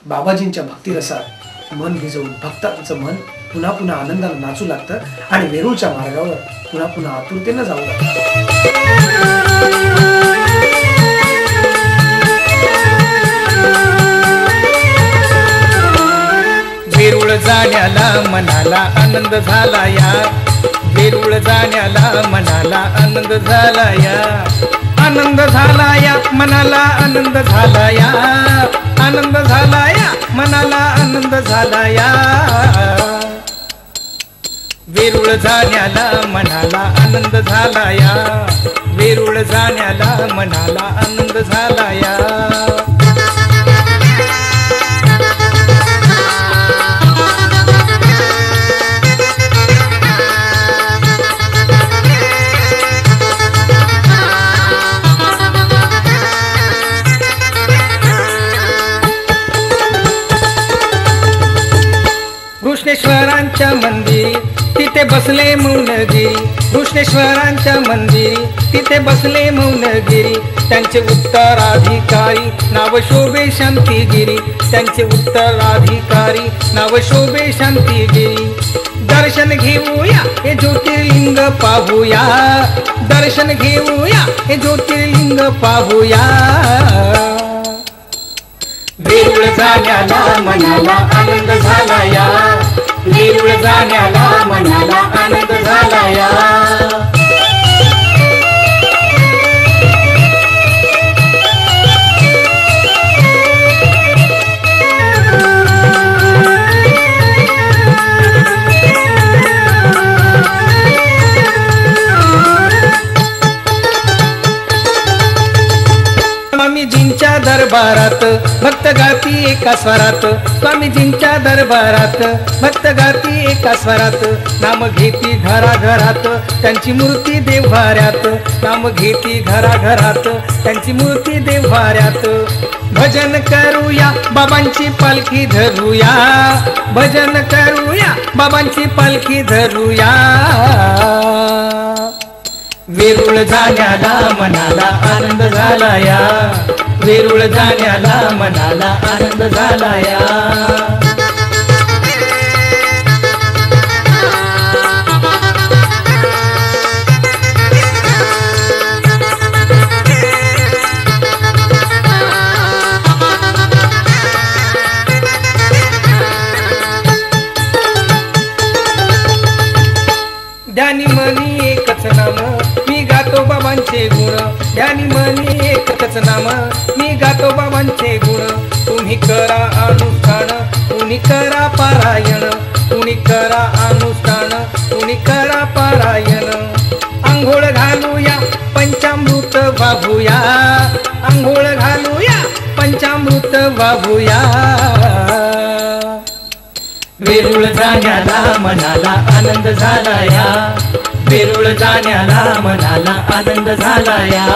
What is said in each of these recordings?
बाबाजींच्या भक्तिरसात मन भिजवून भक्तांचं मन पुन्हा पुन्हा आनंदाला नाचू लागतं आणि वेरूळच्या मार्गावर पुन्हा पुन्हा आतुरतेनं जाऊ लागतं. वेरूळ जाण्याला मनाला आनंद झाला या, वेरूळ जाण्याला मनाला आनंद झाला या, आनंद झाला या मनाला आनंद झाला या, आनंद झाला या मनाला आनंद झाला या. वेरूळ जाण्याला मनाला आनंद झाला या, वेरूळ जाण्याला मनाला आनंद झाला या. कृष्णेश्वरांच्या मंदिरी तिथे बसले मौनगिरी, कृष्णेश्वरांच्या मंदिरी तिथे बसले मौनगिरी. त्यांचे उत्तराधिकारी नाव शोभे शांतिगिरी, त्यांचे उत्तराधिकारी नाव शोभे शांतिगिरी. दर्शन घेऊया हे ज्योतिर्लिंग पाहूया, दर्शन घेऊया हे ज्योतिर्लिंग पाहूया. वेरूळ जाण्याला मनाला आनंद झाला या, वेरूळ जाण्याला मनाला आनंद झाला या. स्वामीजींच्या दरबारात भक्त गाती एका स्वरात, स्वामीजींच्या दरबारात भक्त गाती एका स्वरात. नाम घेती घराघरात त्यांची मूर्ती देव्हाऱ्यात, नाम घेती घराघरात त्यांची मूर्ती देव्हाऱ्यात. भजन करूया बाबांची पालखी धरूया, भजन करूया बाबांची पालखी धरूया. वेरूळ जाण्याला मनाला आनंद झाला या, वेरूळ जाण्याला मनाला आनंद झाला या. ध्यानी मनी एकच नाम मी गातो बाबांचे गुण, ध्यानी मनी एकच नाम मी गातो बाबांचे गुण. तुम्ही करा अनुष्ठान तुम्ही करा पारायण, तुम्ही करा अनुष्ठान तुम्ही करा पारायण. आंघोळ घालूया पंचामृत वाहूया, आंघोळ घालूया पंचामृत वाहूया. वेरूळ जाण्याला मनाला आनंद झाला या, वेरूळ जाण्याला मनाला आनंद झाला या.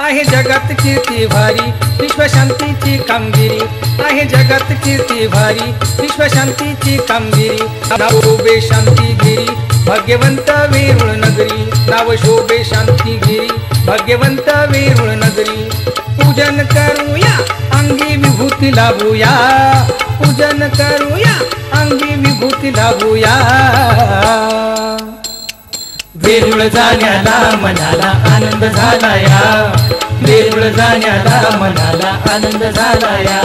आहे जगात कीर्ती भारी विश्वशांतीची कामगिरी, आहे जगात कीर्ती भारी विश्वशांतीची कामगिरी. नाव शोभे शांतिगिरी भाग्यवंत वेरूळ नगरी, नाव शोभे शांतिगिरी भाग्यवंत वेरूळ नगरी. पूजन करूया अंगी विभूती लाभूया, पूजन करूया अंगी विभूती लाभूया. वेरूळ जाण्याला मनाला आनंद झाला या, वेरूळ जाण्याला मनाला आनंद झाला या.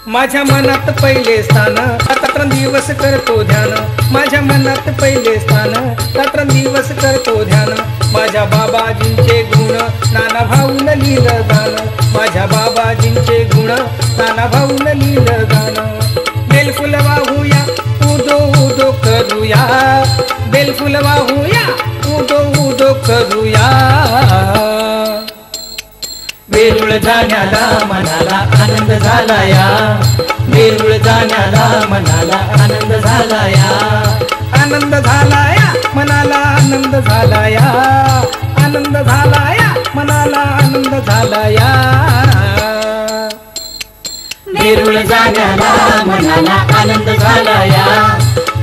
माझ्या मनात पहिले स्थान रात्रंदिवस करतो ध्यान, माझ्या मनात पहिले स्थान रात्रंदिवस करतो ध्यान. माझ्या बाबाजींचे गुण नाना भाऊन लिहिलं गाण, माझ्या बाबाजींचे गुण नाना भाऊन लिहिलं गाण. बेलफुल वाहूया पूजो उदो करूया बेलफुल वाहूया उदो उदो करूया वेरूळ जाण्याला मनाला आनंद झाला या वेरूळ जाण्याला मनाला आनंद झाला या आनंद झाला या मनाला आनंद झाला या आनंद झाला या मनाला आनंद झाला या वेरूळ जाण्याला मनाला आनंद झाला या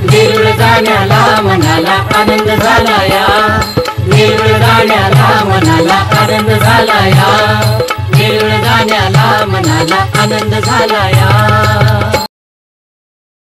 वेरूळ जाण्याला मनाला आनंद झाला या वेरूळ जाण्याला मनाला आनंद झाला या वेरूळ जाण्याला मनाला आनंद झाला या